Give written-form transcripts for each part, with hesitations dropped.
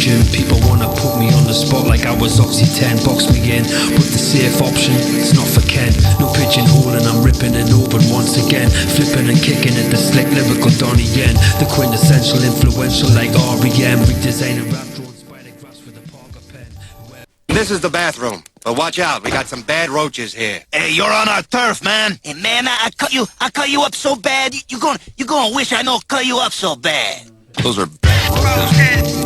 confusion. People wanna put me on the spot like I was Oxy 10. Box me in with the safe option, it's not for Ken. No pigeonholing, I'm ripping and open once again. Flipping and kicking at the slick lyrical Donnie Yen. The quintessential influential like R.E.M. Redesigning rap drones by the grass with a Parker pen. This is the bathroom, but watch out, we got some bad roaches here. Hey, you're on our turf, man. Hey, man, I cut you up so bad. You gonna wish I don't cut you up so bad. Those are bad roaches.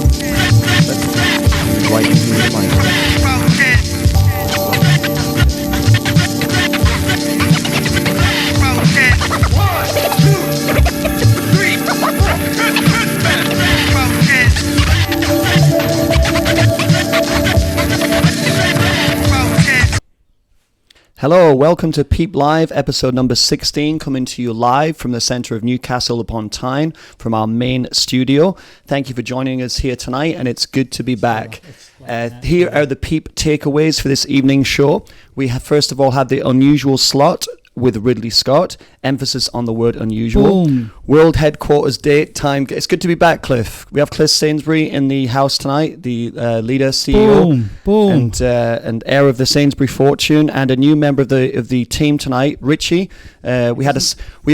Hello, welcome to Peep Live, episode number 16, coming to you live from the centre of Newcastle upon Tyne, from our main studio. Thank you for joining us here tonight, and it's good to be back. Here are the Peep takeaways for this evening's show. We have, first of all, have the unusual slot with Ridley Scott, emphasis on the word unusual. Boom. World Headquarters date time. It's good to be back, Cliff. We have Cliff Sainsbury in the house tonight, the leader, CEO, Boom. and heir of the Sainsbury fortune, and a new member of the team tonight, Richie. We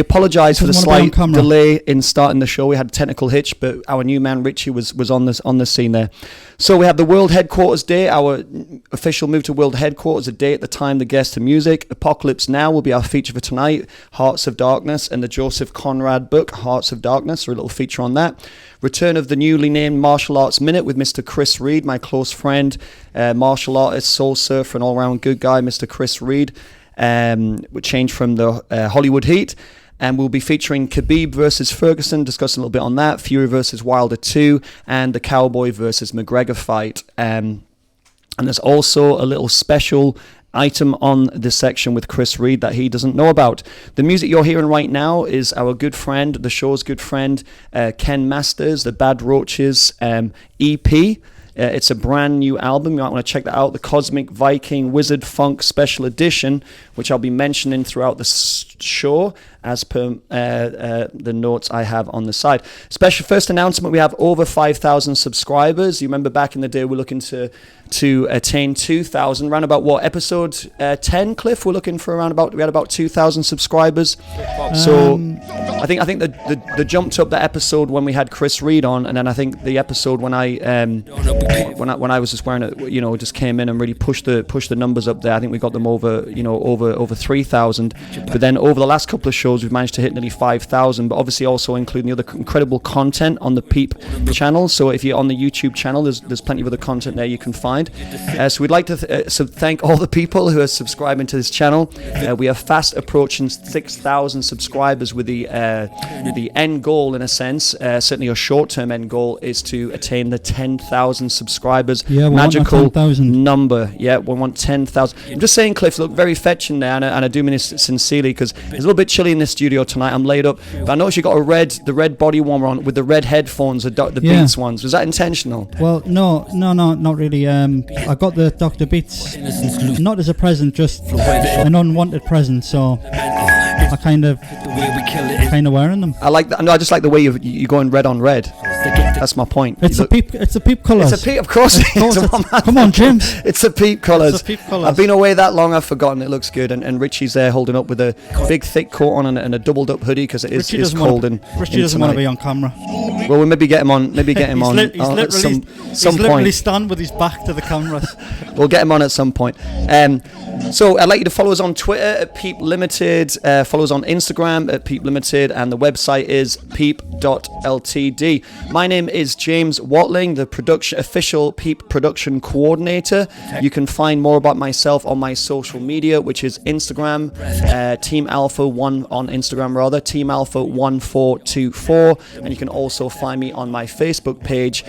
apologise for the slight delay in starting the show. We had a technical hitch, but our new man Richie was on the scene there. So we have the World Headquarters Day, our official move to World Headquarters, a day at the time, the guest and music. Apocalypse Now will be our feature for tonight, Hearts of Darkness, and the Joseph Conrad book, Hearts of Darkness, or a little feature on that. Return of the newly named Martial Arts Minute with Mr. Chris Reid, my close friend, martial artist, soul surfer, and all-round good guy, Mr. Chris Reid. We changed from the Hollywood Heat. And we'll be featuring Khabib versus Ferguson, discussing a little bit on that, Fury versus Wilder 2, and the Cowboy versus Mgregor fight. And there's also a little special item on this section with Chris Reid that he doesn't know about. The music you're hearing right now is our good friend, the show's good friend, Ken Masters, the Bad Roaches EP. It's a brand new album. You might want to check that out. The Cosmic Viking Wizard Funk Special Edition, which I'll be mentioning throughout the show as per the notes I have on the side. Special first announcement, we have over 5,000 subscribers. You remember back in the day we're looking to attain 2,000. Around about what, episode 10, Cliff? We're looking for we had about 2,000 subscribers. So I think the jumped up that episode when we had Chris Reid on, and then I think the episode when I was just wearing it, just came in and really pushed the numbers up there. I think we got them over 3,000. But then over the last couple of shows, we've managed to hit nearly 5,000. But obviously also including the other incredible content on the Peep channel. So if you're on the YouTube channel, there's plenty of other content there you can find. So we'd like to thank all the people who are subscribing to this channel. We are fast approaching 6,000 subscribers with the end goal, in a sense, certainly a short-term end goal, is to attain the 10,000 subscribers. Yeah, magical number. Yeah, we want 10,000. I'm just saying, Cliff, look very fetching there, and I do mean this sincerely, because it's a little bit chilly in the studio tonight. I'm laid up, but I noticed you got the red body warmer on with the red headphones, the Beats ones. Was that intentional? Well, no, not really. I got the Dr. Beats not as a present, just an unwanted present. So I kind of wearing them. I like that. No, I just like the way you're going red on red. That's my point. It's a peep colours. It's a peep, of course. Come on, James. It's a peep colours. It's a peep colours. I've been away that long, I've forgotten. It looks good. And Richie's there holding up with a big thick coat on and a doubled up hoodie, because it is cold. Richie doesn't want to be on camera. Well, we'll maybe get him on. He's literally stand with his back to the cameras. We'll get him on at some point. So I'd like you to follow us on Twitter at Peep Limited, follow us on Instagram at Peep Limited, and the website is peep.ltd. My name is James Watling, the official Peep production coordinator. You can find more about myself on my social media, which is Instagram, Team Alpha 1 on Instagram rather, Team Alpha 1424, and you can also find me on my Facebook page,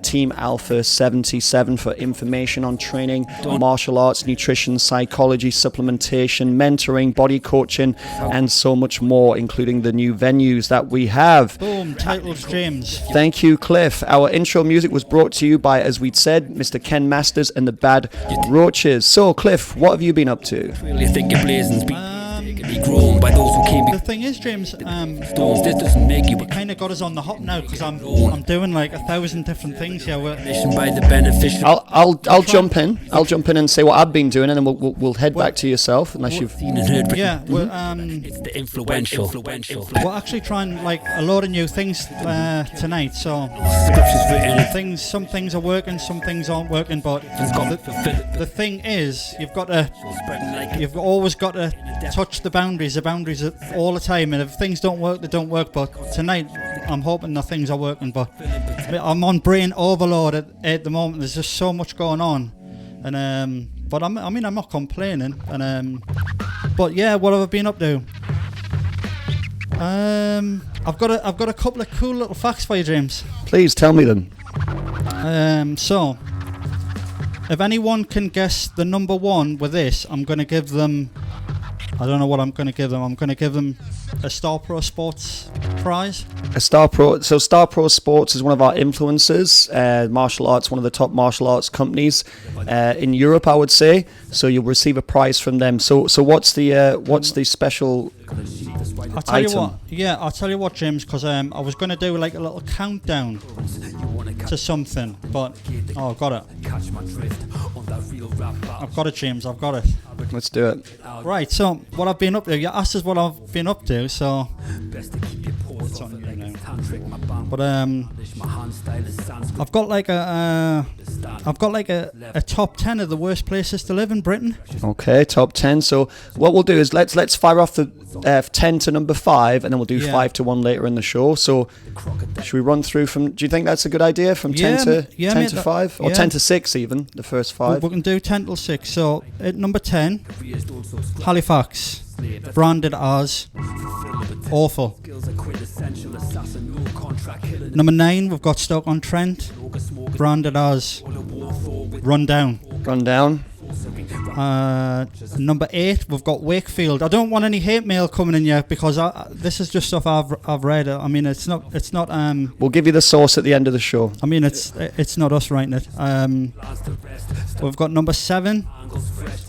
Team Alpha 77, for information on training, martial arts, nutrition, psychology, supplementation, mentoring, body coaching, and so much more, including the new venues that we have. Boom, titles, James. Thank you, Cliff. Our intro music was brought to you by, as we'd said, Mr. Ken Masters and the Bad Roaches. So, Cliff, what have you been up to? grown by those who came The thing is, James, stones. This doesn't make you it kind of got us on the hop now because I'm doing like 1,000 different things here. by the beneficial. I'll jump in. I'll jump in and say what I've been doing, and then we'll head back to yourself unless you've Seen and heard. Yeah, we're It's the influential. we're actually trying like a lot of new things tonight. So Scriptures written. some things are working, some things aren't working. But the thing is, you've always got to touch the boundaries all the time. And if things don't work, they don't work. But tonight, I'm hoping that things are working. But I'm on brain overload at the moment. There's just so much going on, and but I'm not complaining. And but yeah, what have I been up to? I've got a couple of cool little facts for you, James. Please tell me them. So if anyone can guess the number one with this, I'm going to give them, I don't know what I'm going to give them. I'm going to give them a Star Pro Sports prize. A Star Pro. So Star Pro Sports is one of our influencers. Martial arts, one of the top martial arts companies in Europe, I would say. So you'll receive a prize from them. So what's the special I'll tell you what. Yeah, I'll tell you what, James. Because I was going to do like a little countdown to something, but I've got it. I've got it, James. I've got it. Let's do it. Right. So what I've been up to. You asked us what I've been up to. So it's on you now. But I've got like a top 10 of the worst places to live in Britain. Okay, top 10. So what we'll do is let's fire off the 10 to number 5, and then we'll do 5 to 1 later in the show. So should we run through from? Do you think that's a good idea? From 10 to 5, or 10 to 6 even, the first 5. We can do 10 till 6. So at number 10, Halifax, branded as awful. Number 9, we've got Stoke-on-Trent, branded as run down. Run down. Number 8, we've got Wakefield. I don't want any hate mail coming in yet because this is just stuff I've read. I mean, it's not. We'll give you the source at the end of the show. I mean, it's not us writing it. We've got number 7.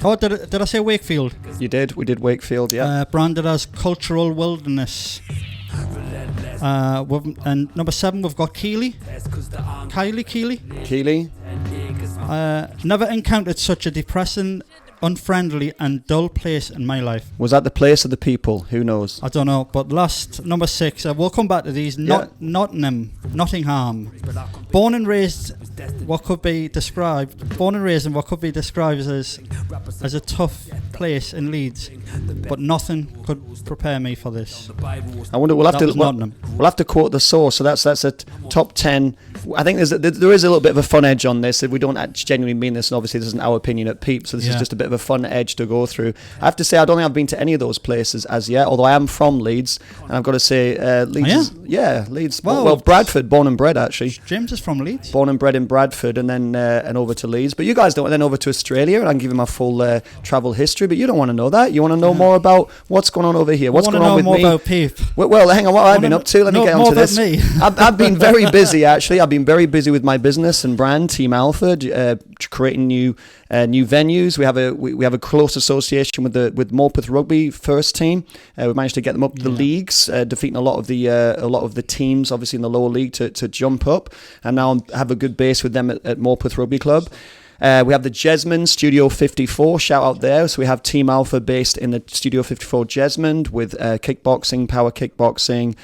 Oh, did I say Wakefield? You did. We did Wakefield. Yeah. Branded as cultural wilderness. And number 7, we've got Keighley. Keighley. Never encountered such a depressing, unfriendly and dull place in my life. Was that the place of the people? Who knows? I don't know. But last, number 6, we'll come back to these. Nottingham. Born and raised in what could be described as a tough place in Leeds, but nothing could prepare me for this. I wonder. We'll have to quote the source. So that's a top 10. I think there is a little bit of a fun edge on this. If we don't genuinely mean this, and obviously this isn't our opinion at Peep, so this is just a bit of a fun edge to go through. I have to say I don't think I've been to any of those places as yet, although I am from Leeds, and I've got to say Leeds. Leeds. Well, Bradford, born and bred actually. James is from Leeds. Born and bred in Bradford, and then and over to Leeds. But you guys don't. And then over to Australia, and I can give you my full travel history. But you don't want to know that. You want to know more about what's going on over here. What's going on with me? I want to know more about Peep. Well, hang on. What I've been up to? Let me get onto this. I've been very busy actually. I've been very busy with my business and brand, Team Alpha, creating new venues. We have a close association with Morpeth Rugby first team. We managed to get them up the leagues, defeating a lot of the teams, obviously in the lower league, to jump up. And now I have a good base with them at Morpeth Rugby Club. We have the Jesmond Studio 54, shout out there. So we have Team Alpha based in the Studio 54 Jesmond with kickboxing, power kickboxing,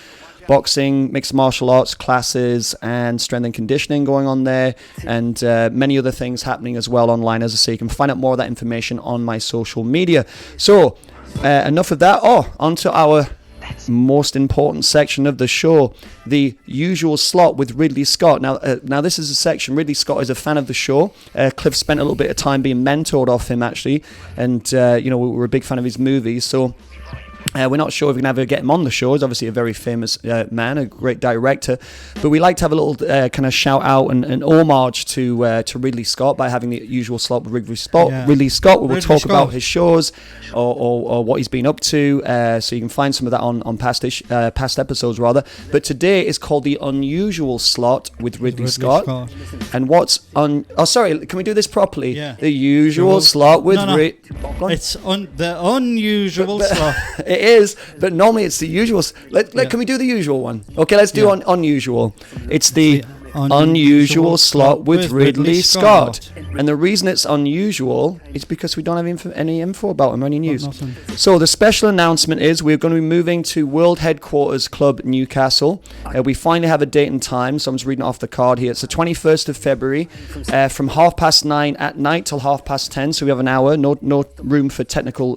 boxing, mixed martial arts classes, and strength and conditioning going on there, and many other things happening as well online. As I say, you can find out more of that information on my social media. So enough of that. On to our most important section of the show, the usual slot with Ridley Scott. Now this is a section. Ridley Scott is a fan of the show. Cliff spent a little bit of time being mentored off him actually, and we were a big fan of his movies. So We're not sure if we can ever get him on the show. He's obviously a very famous man, a great director. But we like to have a little kind of shout out and homage to Ridley Scott by having the usual slot with Ridley Scott. Yeah. Ridley Scott, where we'll talk Scott. about his shows or what he's been up to. So you can find some of that on past episodes, rather. But today is called the Unusual Slot with Ridley Scott. And what's on... Oh, sorry, can we do this properly? Yeah. The usual slot with... No. It's the unusual slot. It is, but normally it's the usual. Can we do the usual one? Okay, let's do unusual. It's the unusual slot with Ridley Scott. And the reason it's unusual is because we don't have any info about him or any news. So the special announcement is we're going to be moving to World Headquarters Club Newcastle. We finally have a date and time, so I'm just reading off the card here. It's the 21st of February from 9:30 at night till 10:30. So we have an hour, no room for technical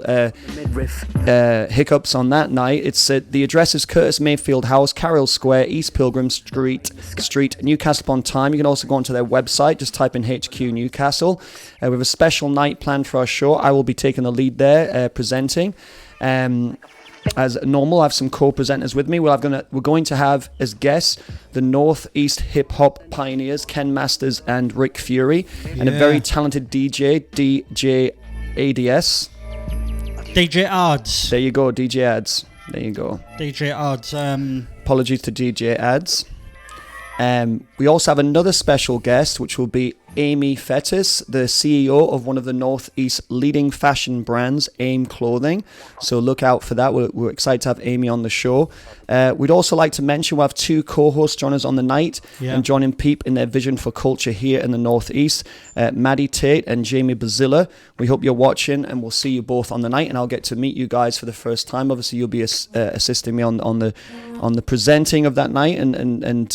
hiccups on that night. It's the address is Curtis Mayfield House, Carroll Square, East Pilgrim Street, Newcastle upon Tyne. You can also go onto their website, just type in HQ Newcastle. We have a special night planned for our show. I will be taking the lead there, presenting. As normal, I have some co-presenters with me. We're going to have as guests the Northeast hip hop pioneers Ken Masters and Rick Fury, and a very talented DJ ADS. DJ Ads. There you go, DJ Ads. There you go. DJ Ads. Apologies to DJ Ads. We also have another special guest, which will be Amy Fettis, the CEO of one of the Northeast leading fashion brands, AIM Clothing. So look out for that. We're excited to have Amy on the show. We'd also like to mention we'll have two co-hosts join us on the night and joining Peep in their vision for culture here in the Northeast, Maddie Tate and Jamie Bazilla. We hope you're watching, and we'll see you both on the night, and I'll get to meet you guys for the first time. Obviously, you'll be assisting me on the presenting of that night and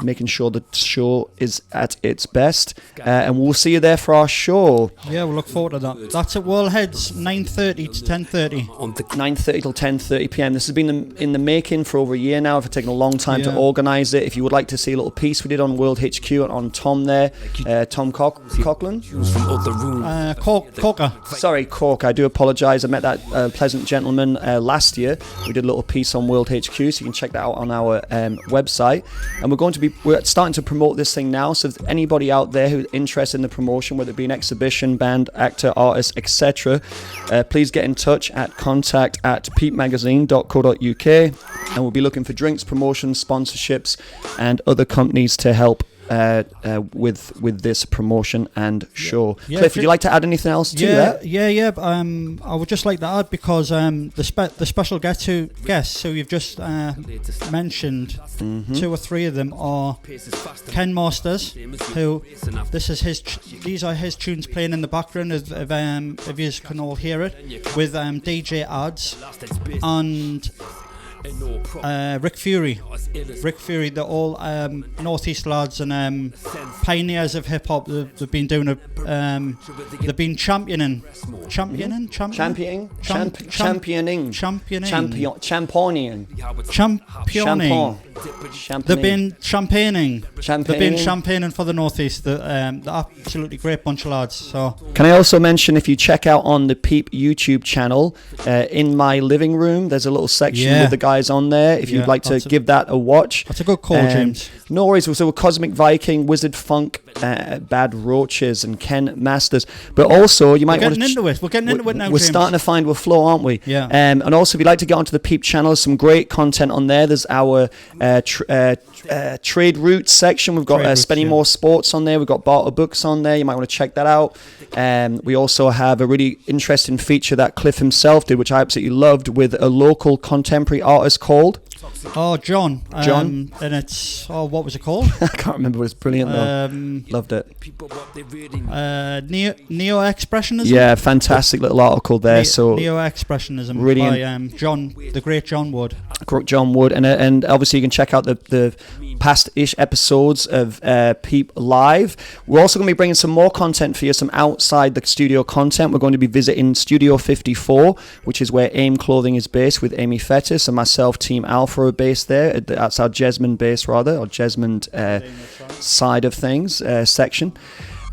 making sure the show is at its best, and we'll see you there for our show. Yeah, we'll look forward to that. That's at World Heads, 9:30 to 10:30. 9:30 till 10:30 p.m. This has been in the making for over a year now. It's taken a long time to organise it. If you would like to see a little piece we did on World HQ on Tom there, Tom Coughlin. Corker. Sorry, Cork. I do apologise. I met that pleasant gentleman last year. We did a little piece on World HQ, so you can check that out on our website. And we're starting to promote this thing now, so if anybody out there who's interested in the promotion, whether it be an exhibition, band, actor, artist, etc., please get in touch at contact@peepmagazine.co.uk, and we'll be looking for drinks, promotions, sponsorships, and other companies to help with this promotion and show. Cliff, would you like to add anything else to that? I would just like to add, because the special guests who you've just mentioned, 2 or 3 of them are Ken Masters, who these are his tunes playing in the background, if you can all hear it, with DJ Ads, and Rick Fury, they're all Northeast lads and pioneers of hip hop. They've been doing they've been championing. They've been championing for the Northeast. They're absolutely great bunch of lads. So can I also mention, if you check out on the Peep YouTube channel, in my living room, there's a little section with the guys on there. If you'd like to give that a watch, that's a good call, James. No worries. So we're Cosmic Viking, Wizard Funk, Bad Roaches, and Ken Masters. But also, you might want to. We're getting into it now. We're James. starting to find we're flow, aren't we? Yeah. And also, if you'd like to get onto the Peep channel, there's some great content on there. There's our trade routes section. We've got Spending More Sports on there. We've got Barter Books on there. You might want to check that out. We also have a really interesting feature that Cliff himself did, which I absolutely loved, with a local contemporary artist called John. John. And it's what was it called? I can't remember. It was brilliant though. Loved it. Neo-expressionism. Yeah, fantastic little article there. Neo-expressionism really by John, the great John Wood. John Wood, and obviously you can check out the past-ish episodes of Peep Live. We're also going to be bringing some more content for you, some outside the studio content. We're going to be visiting Studio 54, which is where AIM Clothing is based, with Amy Fettis and myself, Team Alpha, are based there. That's our Jesmond base, rather, or Jesmond side of things, section.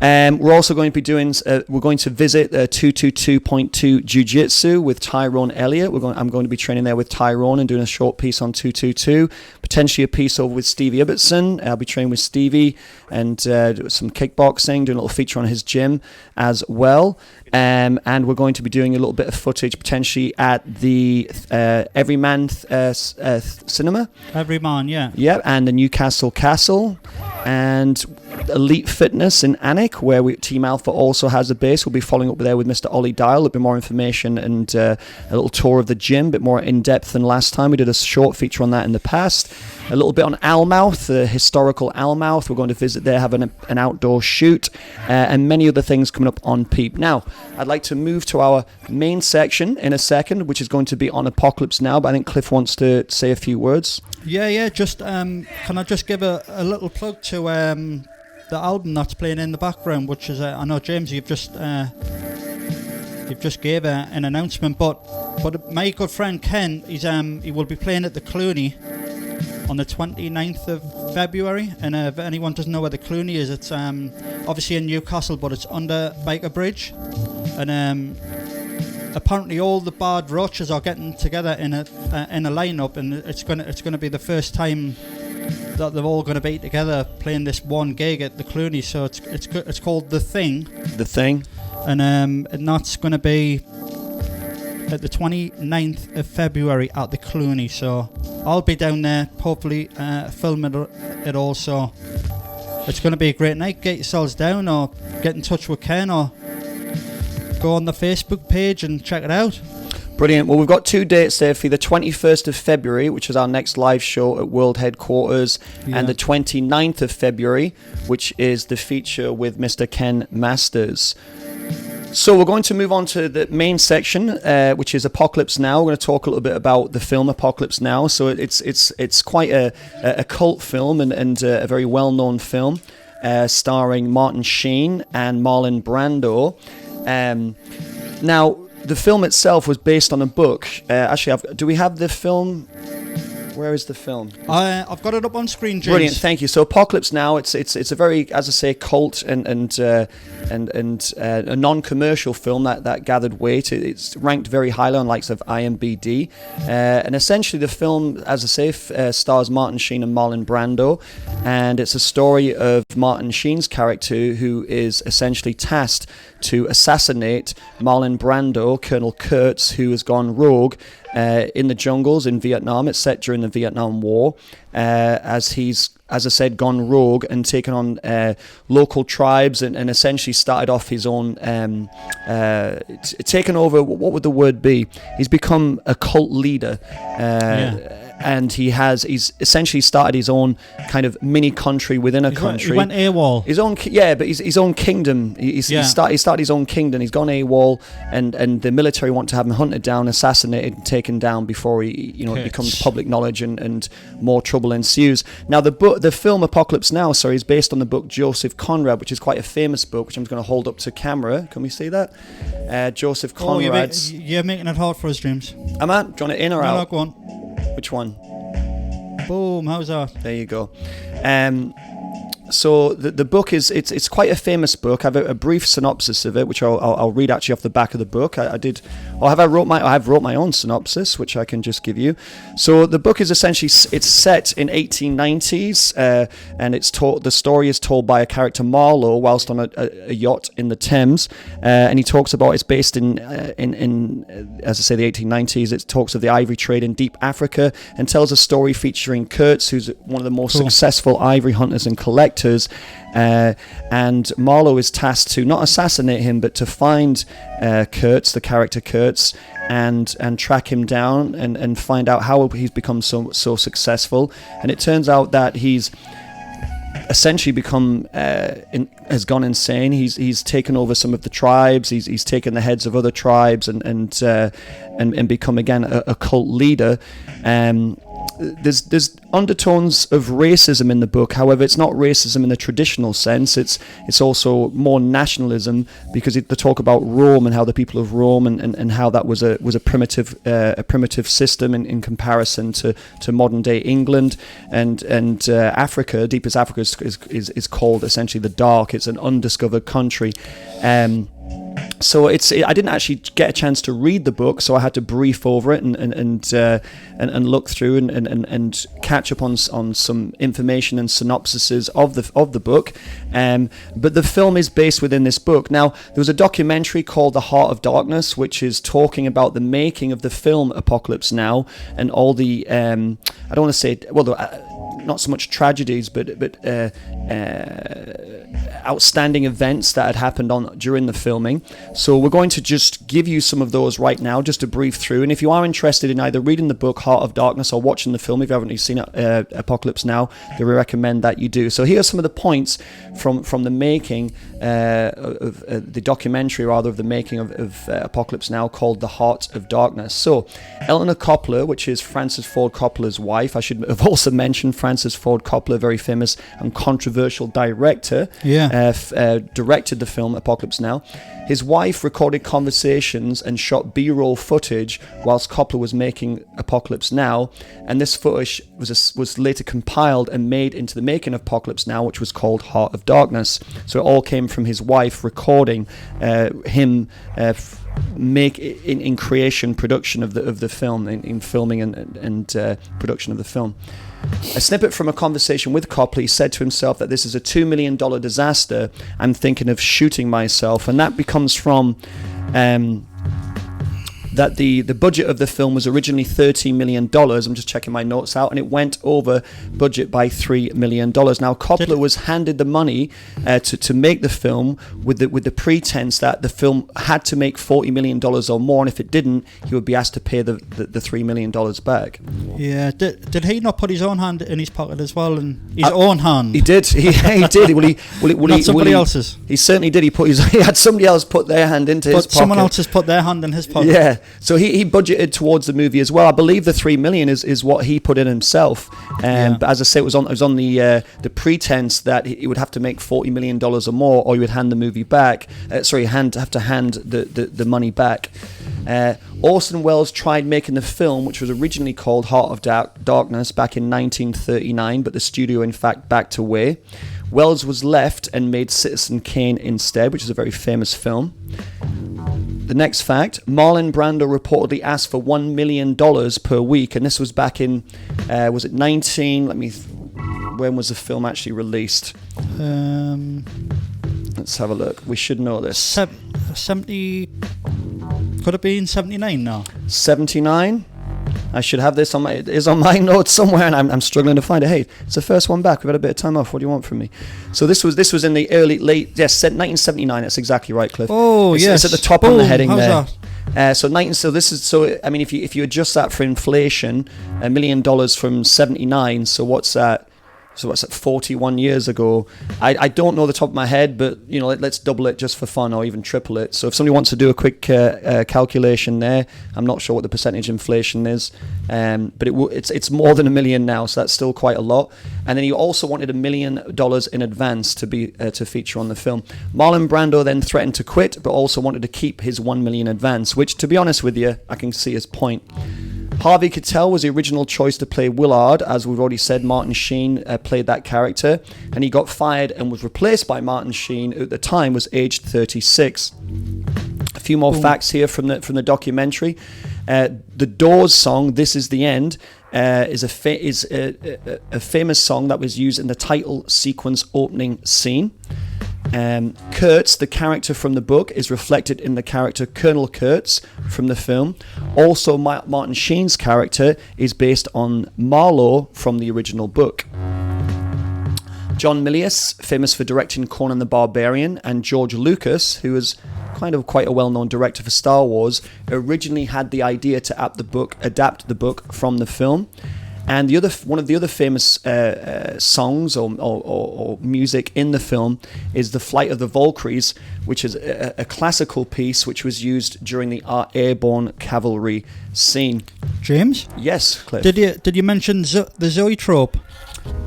We're also going to be doing. We're going to visit 222.2 Jiu-Jitsu with Tyrone Elliott. I'm going to be training there with Tyrone and doing a short piece on 222. Potentially a piece over with Stevie Ibbotson. I'll be training with Stevie and some kickboxing, doing a little feature on his gym as well. And we're going to be doing a little bit of footage potentially at the Everyman Cinema. Everyman, yeah. Yeah, and the Newcastle Castle. And Elite Fitness in Alnwick, where Team Alpha also has a base. We'll be following up there with Mr. Ollie Dial. A bit more information and a little tour of the gym, a bit more in-depth than last time. We did a short feature on that in the past. A little bit on Almouth, the historical Almouth. We're going to visit there, have an outdoor shoot, and many other things coming up on Peep. Now, I'd like to move to our main section in a second, which is going to be on Apocalypse Now, but I think Cliff wants to say a few words. Yeah, just can I just give a little plug to the album that's playing in the background, which is I know James, you've just gave an announcement, but my good friend Ken, he will be playing at the Clooney on the 29th of February, and if anyone doesn't know where the Clooney is, it's obviously in Newcastle, but it's under Biker Bridge, and apparently all the bad ROACHES are getting together in a lineup, and it's gonna be the first time that they're all going to be together playing this one gig at the Clooney. So it's called The Thing. The Thing. And that's going to be at the 29th of February at the Clooney. So I'll be down there, hopefully filming it all. So it's going to be a great night. Get yourselves down, or get in touch with Ken, or go on the Facebook page and check it out. Brilliant. Well, we've got 2 dates there for you. The 21st of February, which is our next live show at World Headquarters, and the 29th of February, which is the feature with Mr. Ken Masters. So we're going to move on to the main section, which is Apocalypse Now. We're going to talk a little bit about the film Apocalypse Now. So it's quite a cult film and a very well-known film, starring Martin Sheen and Marlon Brando. Now, the film itself was based on a book. Do we have the film? Where is the film? I've got it up on screen, James. Brilliant, thank you. So Apocalypse Now, it's a very, as I say, cult and a non-commercial film that gathered weight. It's ranked very highly on likes of IMDb, and essentially the film, as I say, stars Martin Sheen and Marlon Brando, and it's a story of Martin Sheen's character, who is essentially tasked to assassinate Marlon Brando, Colonel Kurtz, who has gone rogue in the jungles in Vietnam. It's set during the Vietnam War, as he's, as I said, gone rogue and taken on local tribes and essentially started off his own, taken over, what would the word be? He's become a cult leader. And he's essentially started his own kind of mini country within a country. He went AWOL. His own, but his own kingdom. He started his own kingdom. He's gone AWOL, and the military want to have him hunted down, assassinated, and taken down before he, it becomes public knowledge and more trouble ensues. Now, the film Apocalypse Now, is based on the book Joseph Conrad, which is quite a famous book, which I'm going to hold up to camera. Can we see that? Joseph Conrad. You're making it hard for us, James. Am I? Do you want it in or out? No, go on. Which one? Boom, how's that? There you go. So the book it's quite a famous book. I have a brief synopsis of it, which I'll read actually off the back of the book. I wrote my own synopsis, which I can just give you. So the book is essentially, it's set in 1890s, and the story is told by a character Marlowe whilst on a yacht in the Thames, and he talks about, it's based in as I say, the 1890s. It talks of the ivory trade in deep Africa and tells a story featuring Kurtz, who's one of the most successful ivory hunters and collectors. And Marlowe is tasked to not assassinate him, but to find Kurtz, the character Kurtz, and track him down and find out how he's become so successful. And it turns out that he's essentially become has gone insane. He's taken over some of the tribes. He's taken the heads of other tribes and become again a cult leader. there's undertones of racism in the book. However, it's not racism in the traditional sense. It's also more nationalism, because they talk about Rome and how the people of Rome and how that was a primitive system in comparison to modern day England and Africa. Deepest Africa is called essentially the Dark. It's an undiscovered country. So I didn't actually get a chance to read the book, so I had to brief over it and look through and catch up on some information and synopsises of the book. But the film is based within this book. Now, there was a documentary called The Heart of Darkness, which is talking about the making of the film Apocalypse Now and all the I don't want to say not so much tragedies, but outstanding events that had happened during the filming. So we're going to just give you some of those right now, just to brief through. And if you are interested in either reading the book Heart of Darkness or watching the film, if you haven't seen Apocalypse Now, then we recommend that you do. So here are some of the points from the making of the documentary, rather, of the making of Apocalypse Now, called The Heart of Darkness. So Eleanor Coppola, which is Francis Ford Coppola's wife, I should have also mentioned Francis Ford Coppola, very famous and controversial director, directed the film Apocalypse Now. His wife recorded conversations and shot B-roll footage whilst Coppola was making Apocalypse Now, and this footage was later compiled and made into the making of Apocalypse Now, which was called Heart of Darkness. So it all came from his wife recording him in production of the film, in filming and production of the film. A snippet from a conversation with Coppola, he said to himself that this is a $2 million disaster. I'm thinking of shooting myself. And that becomes from that the budget of the film was originally $13 million. I'm just checking my notes out, and it went over budget by $3 million. Now, Coppola was handed the money to make the film with the pretense that the film had to make $40 million or more, and if it didn't, he would be asked to pay the $3 million back. Yeah, did he not put his own hand in his pocket as well, and his own hand? He did. He did. Not somebody else's. He certainly did. He had somebody else put their hand into his pocket. Someone else has put their hand in his pocket. Yeah. So he budgeted towards the movie as well. I believe the $3 million is what he put in himself. But as I say, it was on the pretense that he would have to make $40 million or more, or he would hand the movie back. Have to hand the money back. Orson Welles tried making the film, which was originally called Heart of Darkness, back in 1939, but the studio in fact backed away. Welles was left and made Citizen Kane instead, which is a very famous film. The next fact, Marlon Brando reportedly asked for $1 million per week, and this was back in, when was the film actually released? Let's have a look. We should know this. 70, could it be in 79 now? 79? I should have this it is on my notes somewhere, and I'm struggling to find it. Hey, it's the first one back. We've had a bit of time off. What do you want from me? So this was in the late 1979. That's exactly right, Cliff. Oh, yes. It's at the top on the heading there. That? If you adjust that for inflation, $1 million from 79. So what's that? So what's that, 41 years ago? I don't know the top of my head, but let's double it just for fun, or even triple it. So if somebody wants to do a quick calculation there, I'm not sure what the percentage inflation is, but it's more than $1 million now, so that's still quite a lot. And then he also wanted $1 million in advance to feature on the film. Marlon Brando then threatened to quit, but also wanted to keep his $1 million advance, which, to be honest with you, I can see his point. Harvey Keitel was the original choice to play Willard. As we've already said, Martin Sheen played that character, and he got fired and was replaced by Martin Sheen, who at the time was aged 36. A few more facts here from the documentary. The Doors song "This Is the End" is a famous song that was used in the title sequence opening scene. Kurtz, the character from the book, is reflected in the character Colonel Kurtz from the film. Also, Martin Sheen's character is based on Marlowe from the original book. John Milius, famous for directing Conan the Barbarian, and George Lucas, who was quite a well-known director for Star Wars, originally had the idea to adapt the book from the film. And one of the other famous songs or music in the film is "The Flight of the Valkyries," which is a classical piece which was used during the airborne cavalry scene. James? Yes, Cliff. Did you mention the Zoetrope?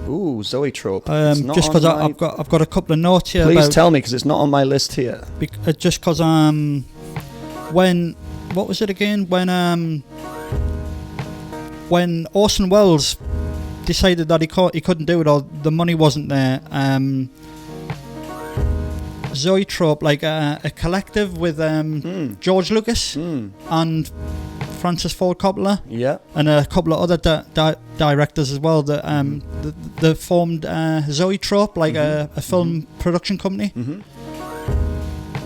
Ooh, Zoetrope. Just because I've got a couple of notes here. Please tell me, because it's not on my list here. Just because when what was it again? When Orson Welles decided that he couldn't do it, or the money wasn't there, Zoetrope, like a collective with George Lucas and Francis Ford Coppola, and a couple of other directors as well, that they formed Zoetrope, like a film production company.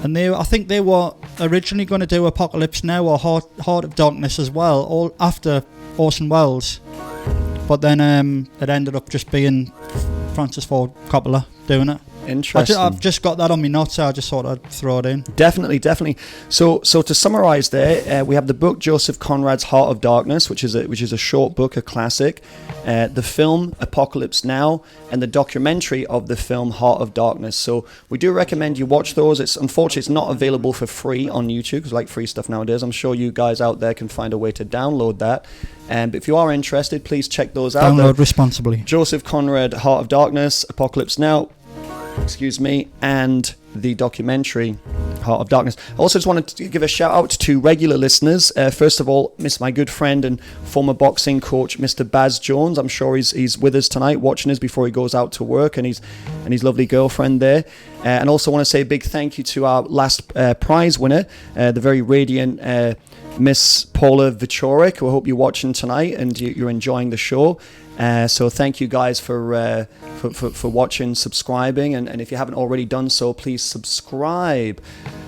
And I think they were originally going to do Apocalypse Now or Heart of Darkness as well, all after Orson Welles, but then it ended up just being Francis Ford Coppola doing it. Interesting. I've just got that on my notes, so I just thought I'd throw it in. Definitely. So to summarise there, we have the book Joseph Conrad's Heart of Darkness, which is a short book, a classic. The film Apocalypse Now, and the documentary of the film Heart of Darkness. So we do recommend you watch those. Unfortunately it's not available for free on YouTube, because I like free stuff nowadays. I'm sure you guys out there can find a way to download that. But if you are interested, please check those out. Download responsibly. Joseph Conrad, Heart of Darkness, Apocalypse Now, and the documentary Heart of Darkness. I also just wanted to give a shout out to two regular listeners. First of all, my good friend and former boxing coach, Mr. Baz Jones. I'm sure he's with us tonight, watching us before he goes out to work, and his lovely girlfriend there. And also want to say a big thank you to our last prize winner, the very radiant Miss Paula Vichoric, who I hope you're watching tonight and you're enjoying the show. So thank you guys for watching, subscribing, and if you haven't already done so, please subscribe.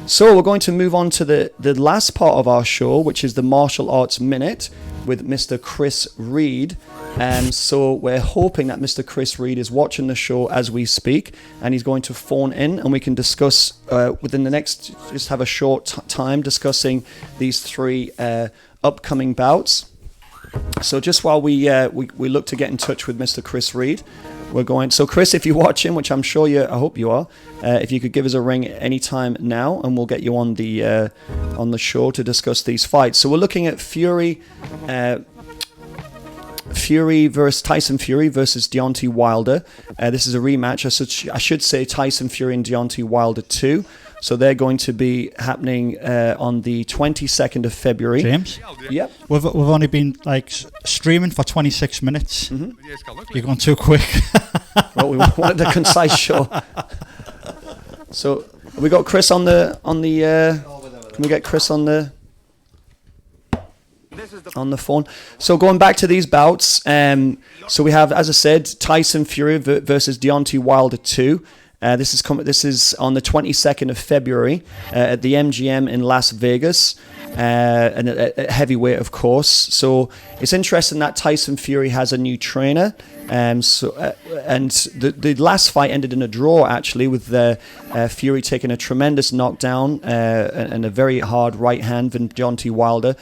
So we're going to move on to the last part of our show, which is the Martial Arts Minute with Mr. Chris Reid. So we're hoping that Mr. Chris Reid is watching the show as we speak, and he's going to phone in, and we can discuss within the next, just have a short time discussing these three upcoming bouts. So just while we look to get in touch with Mr. Chris Reid, we're going. So Chris, if you're watching, which I'm sure I hope you are, if you could give us a ring anytime now, and we'll get you on the show to discuss these fights. So we're looking at Tyson Fury versus Deontay Wilder. This is a rematch. I should say Tyson Fury and Deontay Wilder 2. So they're going to be happening on the 22nd of February. James? Yep. We've only been streaming for 26 minutes. You're going too quick. Well, we wanted a concise show. So we got Chris on the. Can we get Chris on the phone? So going back to these bouts, so we have, as I said, Tyson Fury versus Deontay Wilder 2. This is on the 22nd of February at the MGM in Las Vegas, and at heavyweight, of course. So it's interesting that Tyson Fury has a new trainer. And the last fight ended in a draw, actually, with Fury taking a tremendous knockdown and a very hard right hand from Deontay Wilder.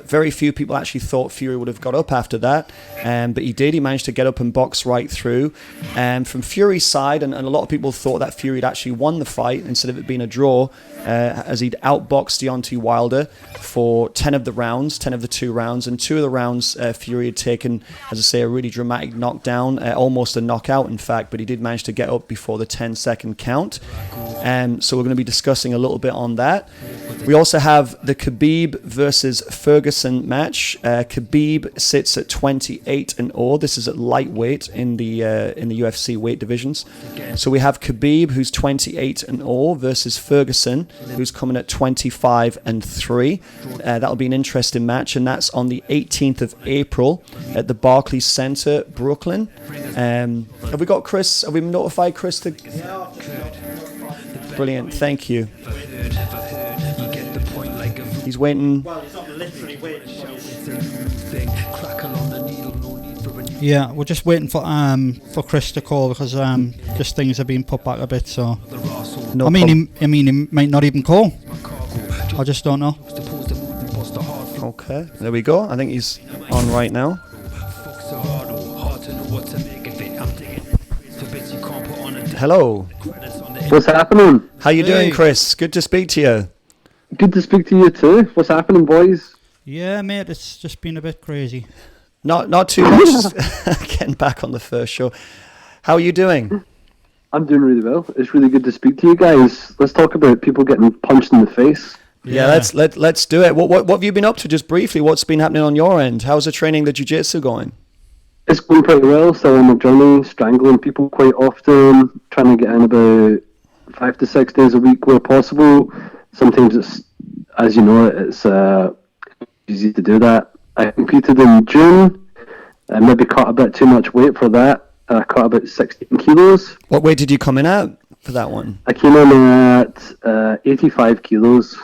Very few people actually thought Fury would have got up after that, but he did. He managed to get up and box right through. From Fury's side, and a lot of people thought that Fury had actually won the fight instead of it being a draw, as he'd outboxed Deontay Wilder for 10 of the 2 rounds, and 2 of the rounds Fury had taken, as I say, a really dramatic knockdown. Almost a knockout, in fact, but he did manage to get up before the 10-second count. So we're going to be discussing a little bit on that. We also have the Khabib versus Ferguson match. Khabib sits at 28-0. This is at lightweight in the UFC weight divisions. So we have Khabib, who's 28-0, versus Ferguson, who's coming at 25-3. That'll be an interesting match, and that's on the 18th of April at the Barclays Center, Brooklyn. Have we got Chris? Have we notified Chris to? Brilliant, thank you. He's waiting. Well, he's not literally waiting. Yeah, we're just waiting for Chris to call, because just things are being put back a bit. So I mean, he might not even call. I just don't know. Okay, there we go. I think he's on right now. Hello. What's happening? How you doing, Chris? Good to speak to you. Good to speak to you too. What's happening, boys? Yeah, mate, it's just been a bit crazy. Not too much. Getting back on the first show. How are you doing? I'm doing really well. It's really good to speak to you guys. Let's talk about people getting punched in the face. Yeah, let's do it. What have you been up to, just briefly? What's been happening on your end? How's the training, the jiu-jitsu going? It's going pretty well. Still on my journey, strangling people quite often, trying to get in about 5 to 6 days a week where possible. Sometimes it's, as you know, it's easy to do that. I competed in June. I maybe cut a bit too much weight for that. I cut about 16 kilos. What weight did you come in at for that one? I came in at 85 kilos.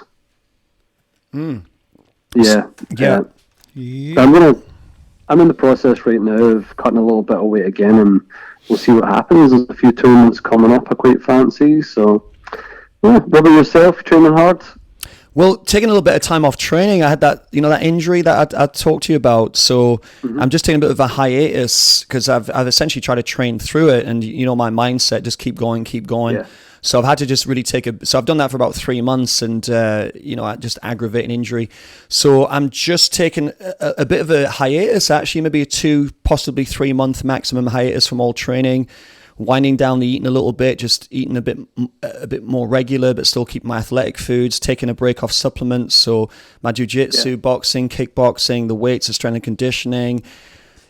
Yeah. I'm in the process right now of cutting a little bit of weight again, and we'll see what happens. There's a few tournaments coming up I quite fancy. So, yeah. What about yourself? Training hard? Well, taking a little bit of time off training, I had that injury that I talked to you about. So I'm just taking a bit of a hiatus because I've essentially tried to train through it, and my mindset just keep going. Yeah. So I've had to just really so I've done that for about 3 months, and just aggravating injury. So I'm just taking a bit of a hiatus, actually, maybe a 2, possibly 3 month maximum hiatus from all training. Winding down the eating a little bit, just eating a bit more regular, but still keep my athletic foods, taking a break off supplements. So my jiu-jitsu, boxing, kickboxing, the weights, the strength and conditioning,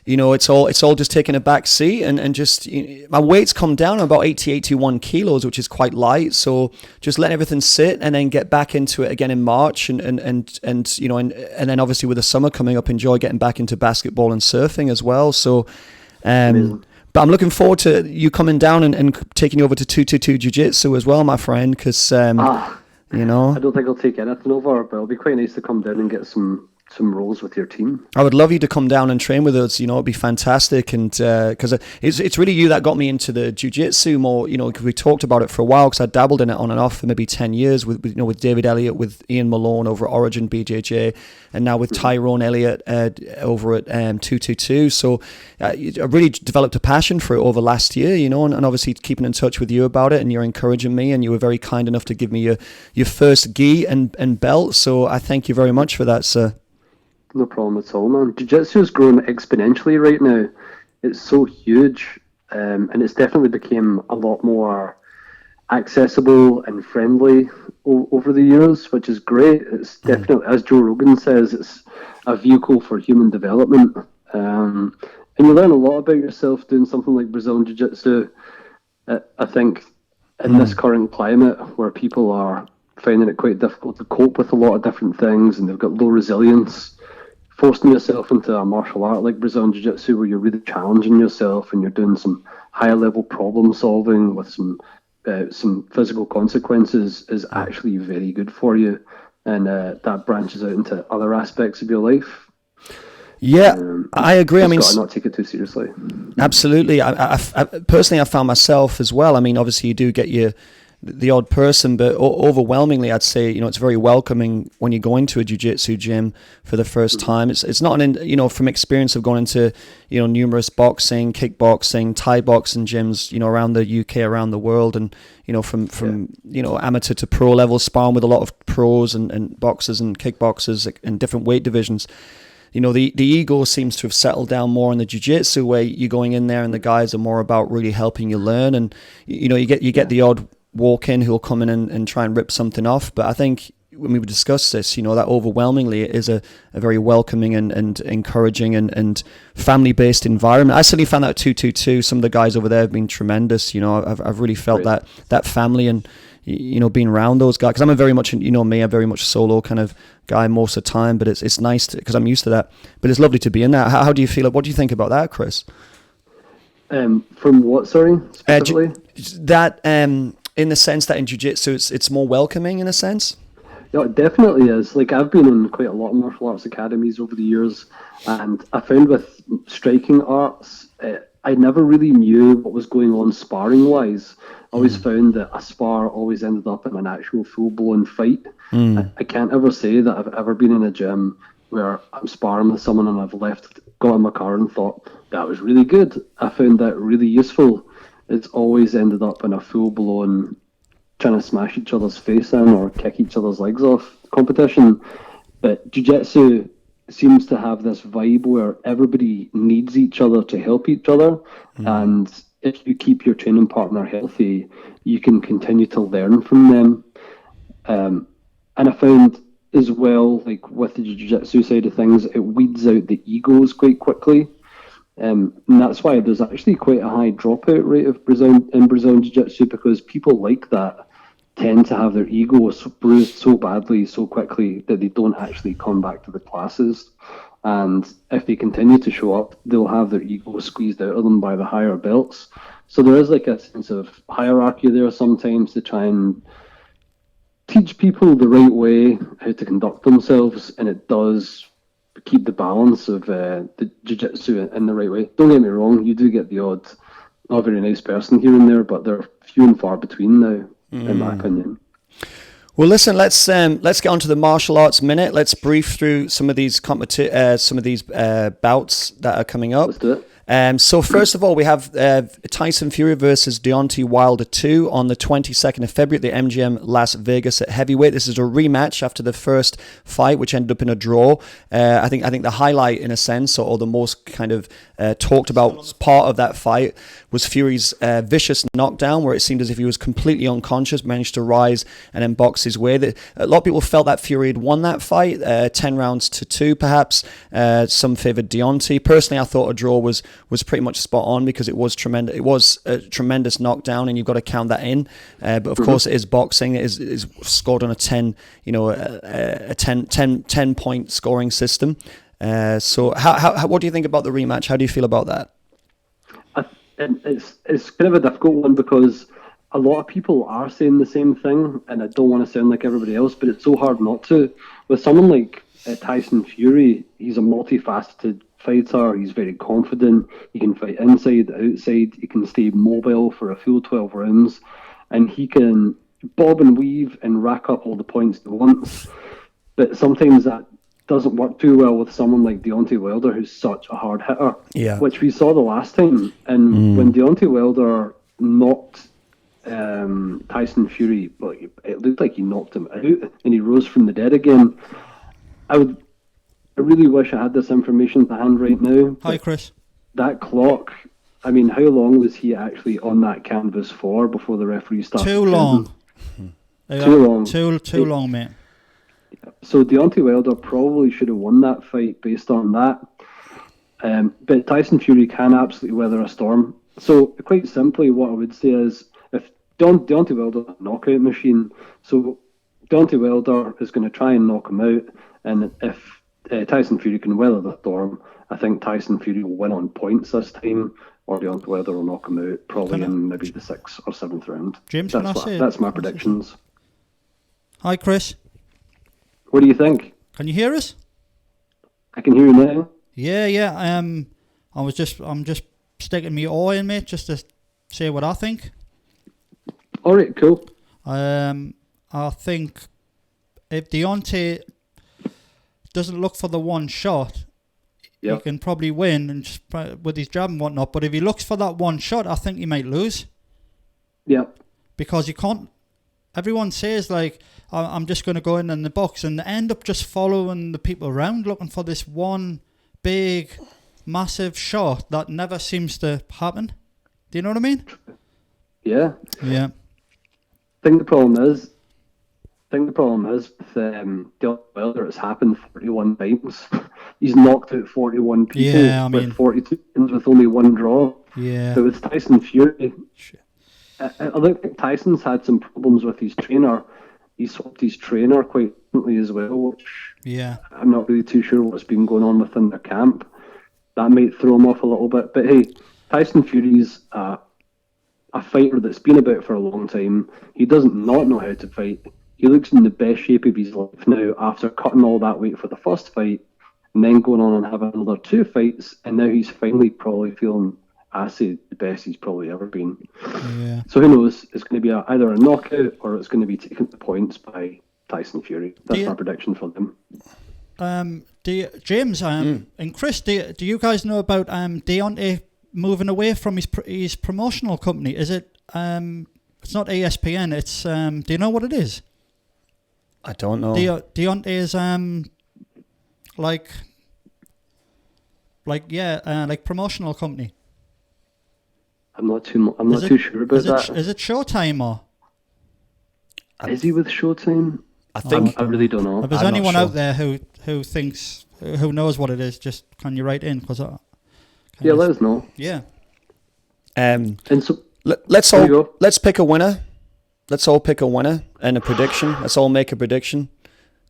it's all just taking a back seat, and just my weight's come down about 81 kilos, which is quite light. So just letting everything sit and then get back into it again in March, and then obviously with the summer coming up, enjoy getting back into basketball and surfing as well. So, but I'm looking forward to you coming down and taking you over to 222 Jiu-Jitsu as well, my friend, because, I don't think I'll take anything over, but it'll be quite nice to come down and get some roles with your team. I would love you to come down and train with us. It'd be fantastic, and because it's really you that got me into the jiu-jitsu more. Because we talked about it for a while, because I dabbled in it on and off for maybe 10 years with David Elliott, with Ian Malone over at Origin BJJ, and now with Tyrone Elliott over at 222. So I really developed a passion for it over last year, and obviously keeping in touch with you about it, and you're encouraging me, and you were very kind enough to give me your first gi and belt. So I thank you very much for that, sir. No problem at all, man. Jiu-Jitsu is growing exponentially right now. It's so huge, and it's definitely became a lot more accessible and friendly over the years, which is great. It's definitely, as Joe Rogan says, it's a vehicle for human development. And you learn a lot about yourself doing something like Brazilian Jiu-Jitsu. I think in this current climate where people are finding it quite difficult to cope with a lot of different things, and they've got low resilience, forcing yourself into a martial art like Brazilian Jiu-Jitsu, where you're really challenging yourself and you're doing some higher level problem solving with some physical consequences, is actually very good for you, and that branches out into other aspects of your life. Yeah, I agree. I mean, gotta not take it too seriously. Absolutely. I personally, I found myself as well. I mean, obviously you do get the odd person, but overwhelmingly I'd say it's very welcoming when you go into a jiu-jitsu gym for the first time. It's not from experience of going into numerous boxing, kickboxing, Thai boxing gyms around the UK, around the world, and from amateur to pro level, sparring with a lot of pros and boxers and kickboxers in different weight divisions. The ego seems to have settled down more in the jiu-jitsu, where you're going in there and the guys are more about really helping you learn, and you get the odd walk in who'll come in and try and rip something off. But I think when we discuss this, that overwhelmingly it is a very welcoming and encouraging and family-based environment. I certainly found that at 222. Some of the guys over there have been tremendous. I've really felt that family, and being around those guys, because I'm a very much, me, a very much solo kind of guy most of the time, but it's nice because I'm used to that. But it's lovely to be in that. How do you feel? What do you think about that, Chris? From what, sorry, specifically? In the sense that in jiu-jitsu it's more welcoming in a sense? Yeah, it definitely is. Like, I've been in quite a lot of martial arts academies over the years, and I found with striking arts, I never really knew what was going on sparring-wise. I always found that a spar always ended up in an actual full-blown fight. I can't ever say that I've ever been in a gym where I'm sparring with someone and I've got in my car and thought, that was really good. I found that really useful. it's always ended up in a full-blown trying to smash each other's face in or kick each other's legs off competition. But jiu-jitsu seems to have this vibe where everybody needs each other to help each other. And if you keep your training partner healthy, you can continue to learn from them. And I found as well, like with the jiu-jitsu side of things, it weeds out the egos quite quickly. And that's why there's actually quite a high dropout rate of Brazilian jiu-jitsu, because people like that tend to have their egos bruised so badly, so quickly, that they don't actually come back to the classes. And if they continue to show up, they'll have their ego squeezed out of them by the higher belts. So there is like a sense of hierarchy there sometimes to try and teach people the right way, how to conduct themselves, and it does keep the balance of the jiu-jitsu in the right way. Don't get me wrong, you do get the odd not very nice person here and there, but they're few and far between now, in my opinion. Well, listen, let's get on to the martial arts minute. Let's brief through some of these bouts that are coming up. Let's do it. So first of all, we have Tyson Fury versus Deontay Wilder 2 on the 22nd of February at the MGM Las Vegas at heavyweight. This is a rematch after the first fight, which ended up in a draw. I think the highlight, in a sense, or the most kind of talked about part of that fight was Fury's vicious knockdown, where it seemed as if he was completely unconscious, managed to rise and then box his way. A lot of people felt that Fury had won that fight, 10 rounds to 2 perhaps. Some favoured Deontay. Personally, I thought a draw was pretty much spot on, because it was tremendous. It was a tremendous knockdown, and you've got to count that in. But of course, it is boxing. It is scored on a 10 point scoring system. So how what do you think about the rematch? How do you feel about that? It's kind of a difficult one, because a lot of people are saying the same thing, and I don't want to sound like everybody else, but it's so hard not to. With someone like Tyson Fury, he's a multifaceted fighter. He's very confident. He can fight inside, outside. He can stay mobile for a full 12 rounds, and he can bob and weave and rack up all the points he wants. But sometimes that doesn't work too well with someone like Deontay Wilder, who's such a hard hitter, which we saw the last time. And when Deontay Wilder knocked Tyson Fury, well, it looked like he knocked him out, and he rose from the dead again. I really wish I had this information to hand right now. Hi, Chris. That clock, I mean, how long was he actually on that canvas for before the referee started? Too long. Too long, mate. So Deontay Wilder probably should have won that fight based on that. But Tyson Fury can absolutely weather a storm. So quite simply, what I would say is, if Deontay Wilder is a knockout machine, so Deontay Wilder is going to try and knock him out, and if Tyson Fury can weather the storm, I think Tyson Fury will win on points this time, or Deontay Wilder will knock him out probably in maybe the 6th or 7th round. James, that's my predictions. Hi, Chris. What do you think? Can you hear us? I can hear you now. Yeah. I'm just sticking my oar in, mate, just to say what I think. All right, cool. I think if Deontay doesn't look for the one shot, he can probably win, and just with his jab and whatnot. But if he looks for that one shot, I think he might lose. Yeah. Because you can't. Everyone says, like, I'm just going to go in the box, and they end up just following the people around looking for this one big, massive shot that never seems to happen. Do you know what I mean? Yeah. Yeah. I think the problem is with Deontay Wilder, it's happened 41 times. He's knocked out 41 people with 42 wins with only one draw. Yeah. But with Tyson Fury, I don't think Tyson's had some problems with his trainer. He swapped his trainer quite recently as well, which I'm not really too sure what's been going on within their camp. That might throw him off a little bit. But hey, Tyson Fury's a fighter that's been about for a long time. He doesn't not know how to fight. He looks in the best shape of his life now after cutting all that weight for the first fight and then going on and having another 2 fights, and now he's finally probably feeling, I say, the best he's probably ever been. Yeah. So who knows? It's going to be either a knockout or it's going to be taken to points by Tyson Fury. That's my prediction for them. James and Chris, do you guys know about Deontay moving away from his promotional company? Is it? It's not ESPN. It's. Do you know what it is? I don't know. Deontay is like promotional company. I'm not too sure about that. Is it Showtime or? Is he with Showtime? I think I really don't know. If there's I'm anyone not sure. out there who knows what it is, just can you write in? Let us know. Yeah. And so let's pick a winner. Let's all pick a winner and a prediction. Let's all make a prediction.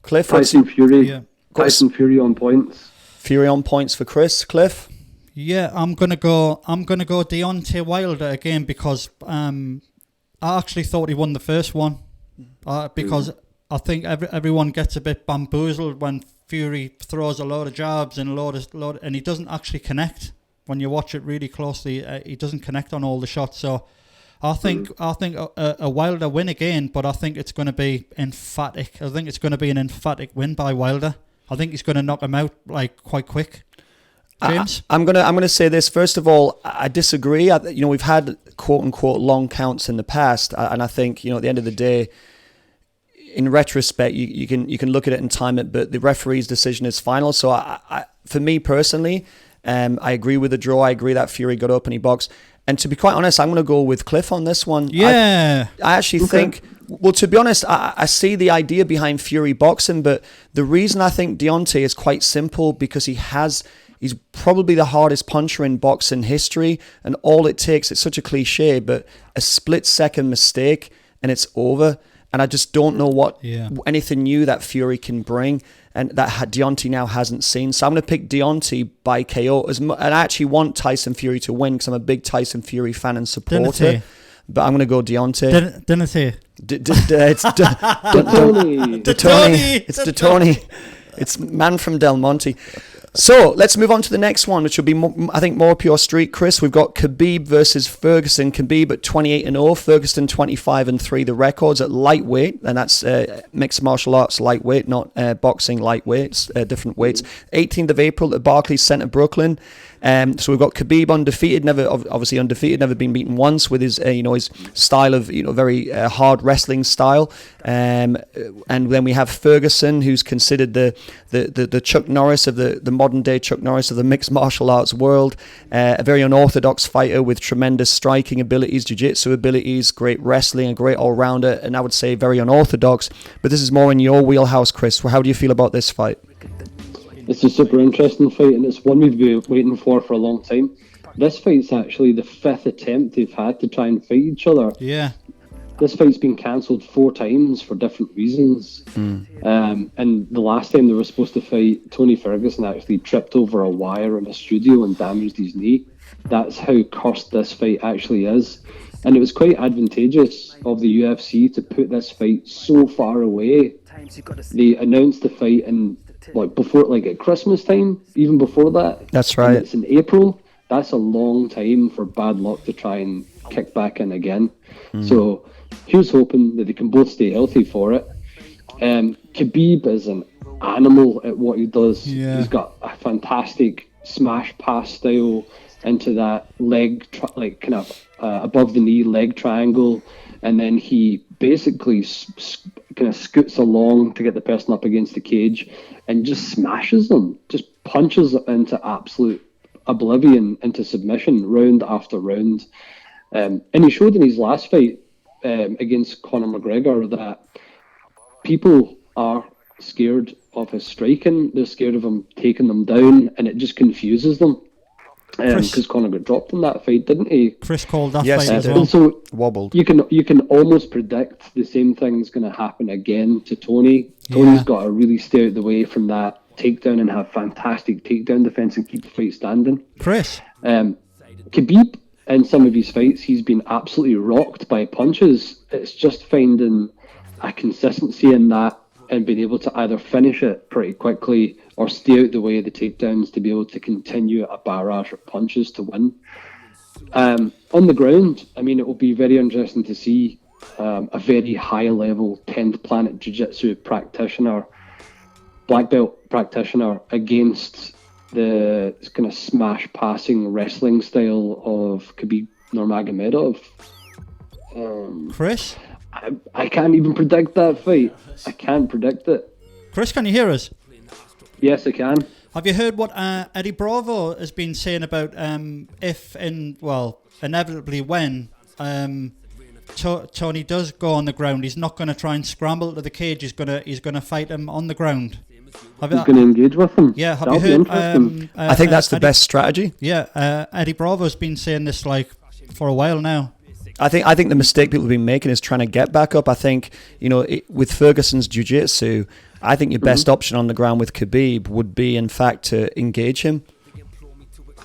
Cliff, Tyson Fury. Yeah. Tyson Fury on points. Fury on points for Chris. Cliff. Yeah, I'm gonna go Deontay Wilder again because I actually thought he won the first one because I think everyone gets a bit bamboozled when Fury throws a load of jabs and and he doesn't actually connect. When you watch it really closely, he doesn't connect on all the shots. So I think a Wilder win again, but I think it's going to be emphatic. I think it's going to be an emphatic win by Wilder. I think he's going to knock him out like quite quick. James? I'm gonna say this. First of all, I disagree. We've had quote unquote long counts in the past, and I think at the end of the day, in retrospect, you can look at it and time it, but the referee's decision is final. So I for me personally, I agree with the draw. I agree that Fury got up and he boxed. And to be quite honest, I'm going to go with Cliff on this one. Yeah. I actually think, well, to be honest, I see the idea behind Fury boxing, but the reason I think Deontay is quite simple because he's probably the hardest puncher in boxing history, and all it takes, it's such a cliche, but a split-second mistake and it's over. And I just don't know anything new that Fury can bring and that Deontay now hasn't seen. So I'm going to pick Deontay by KO. And I actually want Tyson Fury to win because I'm a big Tyson Fury fan and supporter. But I'm going to go Deontay. Deontay. It's Deontay. It's man from Del Monte. So let's move on to the next one, which will be, I think, more pure street. Chris, we've got Khabib versus Ferguson. Khabib at 28-0, Ferguson 25-3. The records at lightweight, and that's mixed martial arts lightweight, not boxing lightweight. It's different weights. 18th of April at Barclays Centre, Brooklyn. So we've got Khabib undefeated, never been beaten once with his his style of very hard wrestling style. And then we have Ferguson, who's considered the Chuck Norris of the modern day Chuck Norris of the mixed martial arts world, a very unorthodox fighter with tremendous striking abilities, jiu-jitsu abilities, great wrestling, a great all-rounder, and I would say very unorthodox. But this is more in your wheelhouse, Chris. How do you feel about this fight? It's a super interesting fight, and it's one we've been waiting for a long time. This fight's actually the 5th attempt they've had to try and fight each other. Yeah. This fight's been cancelled 4 times for different reasons. And the last time they were supposed to fight, Tony Ferguson actually tripped over a wire in a studio and damaged his knee. That's how cursed this fight actually is. And it was quite advantageous of the UFC to put this fight so far away. They announced the fight in at Christmas time, even before that. That's right. And it's in April. That's a long time for bad luck to try and kick back in again. So here's hoping that they can both stay healthy for it. Khabib is an animal at what he does. Yeah. He's got a fantastic smash pass style into that leg, above the knee leg triangle, and then he basically kind of scoots along to get the person up against the cage and just smashes them, just punches it into absolute oblivion, into submission, round after round. And he showed in his last fight against Conor McGregor that people are scared of his striking. They're scared of him taking them down, and it just confuses them. Because Conor got dropped in that fight, didn't he? Chris called that fight as well. And so wobbled. You can almost predict the same thing's going to happen again to Tony. Tony's got to really stay out the way from that takedown and have fantastic takedown defense and keep the fight standing. Chris. Khabib, in some of his fights, he's been absolutely rocked by punches. It's just finding a consistency in that and being able to either finish it pretty quickly or stay out the way of the takedowns to be able to continue a barrage of punches to win. On the ground, I mean, it will be very interesting to see a very high-level 10th Planet Jiu-Jitsu practitioner, black belt practitioner, against the kind of smash passing wrestling style of Khabib Nurmagomedov. Chris? I can't even predict that fight. I can't predict it. Chris, can you hear us? Yes, I can. Have you heard what Eddie Bravo has been saying about if and, well, inevitably when Tony does go on the ground, he's not going to try and scramble to the cage. He's going to fight him on the ground. He's going to engage with him. Yeah, have That'll you be heard? interesting. I think that's the best strategy. Yeah, Eddie Bravo's been saying this like for a while now. I think the mistake people have been making is trying to get back up. I think, with Ferguson's jiu-jitsu, I think your best option on the ground with Khabib would be, in fact, to engage him.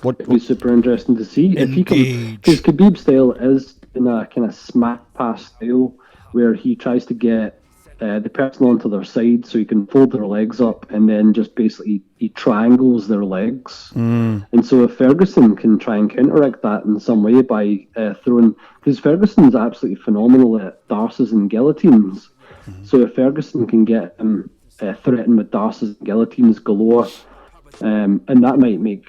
It'd be super interesting to see if he can, because Khabib's style is in a kind of smack pass style where he tries to get the person onto their side so he can fold their legs up and then just basically he triangles their legs. And so if Ferguson can try and counteract that in some way by throwing, because Ferguson's absolutely phenomenal at darces and guillotines. So if Ferguson can get him threatened with darces and guillotines galore, and that might make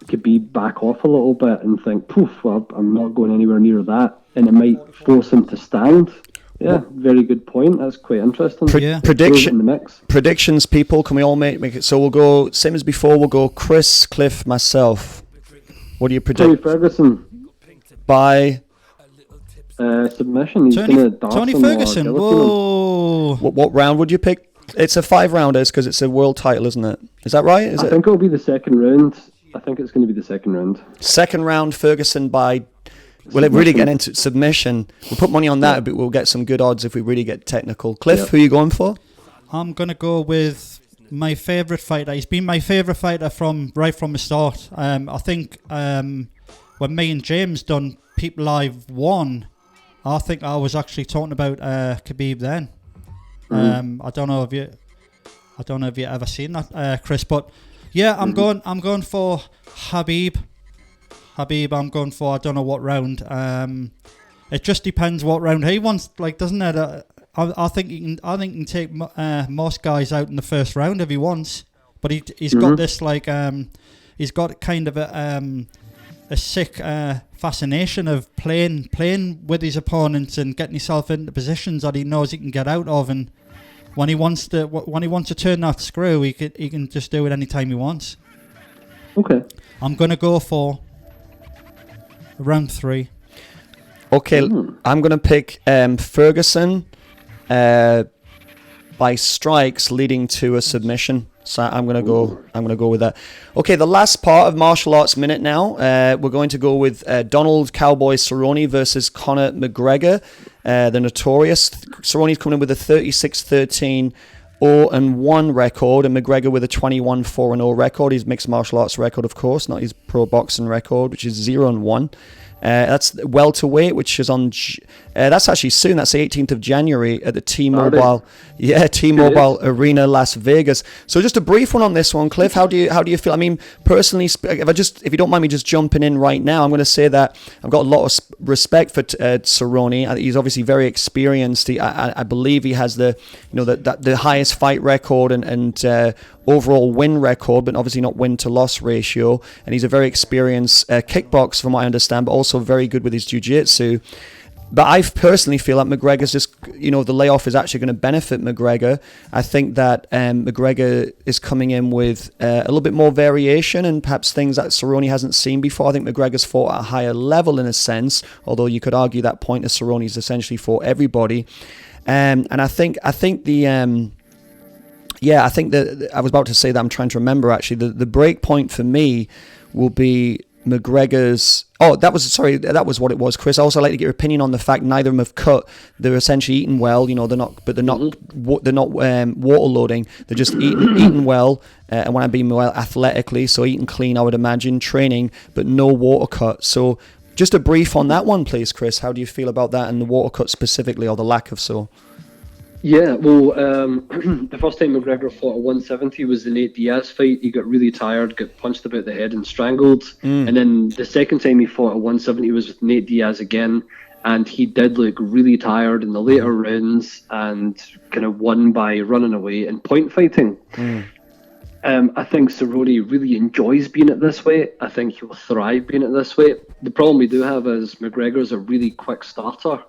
Khabib back off a little bit and think, poof, well, I'm not going anywhere near that, and it might force him to stand. Yeah, very good point. That's quite interesting. Predictions, people. Can we all make it? So we'll go same as before. We'll go Chris, Cliff, myself. What do you predict? Tony Ferguson by submission. He's Tony Ferguson. Whoa! What round would you pick? It's a 5-rounders because it's a world title, isn't it? Is that right? I think it'll be the second round. I think it's going to be the second round. Second round, Ferguson by. Will it really get into submission? We'll put money on that, but we'll get some good odds if we really get technical. Cliff, who are you going for? I'm going to go with my favourite fighter. He's been my favourite fighter right from the start. I think when me and James done Peep Live 1, I think I was actually talking about Khabib then. I don't know if you ever seen that, Chris, but yeah, I'm going for Khabib. I'm going for, I don't know what round. It just depends what round he wants, like, doesn't it? I think he can take most guys out in the first round if he wants. But he's got this, like, he's got kind of a sick fascination of playing with his opponents and getting himself into positions that he knows he can get out of. And when he wants to turn that screw, he can just do it anytime he wants. Okay. I'm going to go for round 3. Okay, I'm going to pick Ferguson by strikes leading to a submission. So I'm going to go with that. Okay, the last part of Martial Arts Minute now. We're going to go with Donald Cowboy Cerrone versus Conor McGregor, the notorious. Cerrone's coming in with a 36-13 0-1 record, and McGregor with a 21-4-0 record. His mixed martial arts record, of course, not his pro boxing record, which is 0-1. That's welterweight, which is on. That's actually soon. That's the 18th of January at the T-Mobile. Yeah, T-Mobile Arena, Las Vegas. So just a brief one on this one, Cliff. How do you feel? I mean, personally, if you don't mind me just jumping in right now, I'm going to say that I've got a lot of respect for Cerrone. He's obviously very experienced. I believe he has the highest fight record and overall win record, but obviously not win to loss ratio. And he's a very experienced kickboxer, from what I understand, but also very good with his jiu-jitsu. But I personally feel that McGregor's just, the layoff is actually going to benefit McGregor. I think that McGregor is coming in with a little bit more variation and perhaps things that Cerrone hasn't seen before. I think McGregor's fought at a higher level in a sense, although you could argue that point of Cerrone's essentially fought everybody. And I think that I was about to say that I'm trying to remember actually. The break point for me will be McGregor's. That was what it was, Chris. I also like to get your opinion on the fact neither of them have cut. They're essentially eating well, they're not water loading. They're just eating well, and when I mean well, athletically, so eating clean, I would imagine, training, but no water cut. So just a brief on that one, please, Chris. How do you feel about that and the water cut specifically, or the lack of so? Yeah, well, the first time McGregor fought at 170 was the Nate Diaz fight. He got really tired, got punched about the head and strangled. And then the second time he fought at 170 was with Nate Diaz again, and he did look really tired in the later rounds and kind of won by running away and point fighting. I think Cerrone really enjoys being at this weight. I think he'll thrive being at this weight. The problem we do have is McGregor's a really quick starter,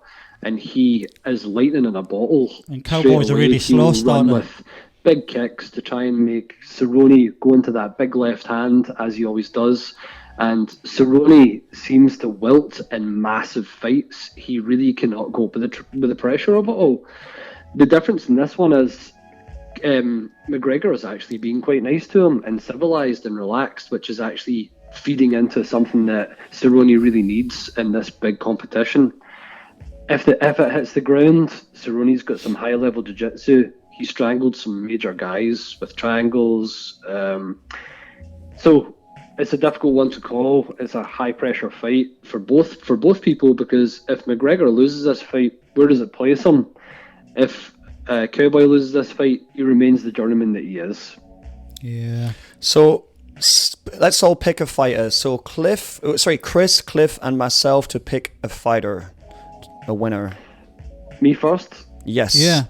and he is lightning in a bottle. And Cowboy's a really slow starter. With big kicks to try and make Cerrone go into that big left hand, as he always does. And Cerrone seems to wilt in massive fights. He really cannot cope with the pressure of it all. The difference in this one is McGregor is actually being quite nice to him and civilized and relaxed, which is actually feeding into something that Cerrone really needs in this big competition. If it hits the ground, Cerrone's got some high-level jiu-jitsu. He strangled some major guys with triangles. So it's a difficult one to call. It's a high-pressure fight for both people, because if McGregor loses this fight, where does it place him? If Cowboy loses this fight, he remains the journeyman that he is. Yeah. So let's all pick a fighter. So Chris, Cliff, and myself to pick a fighter, a winner. Me first? Yes. Yeah.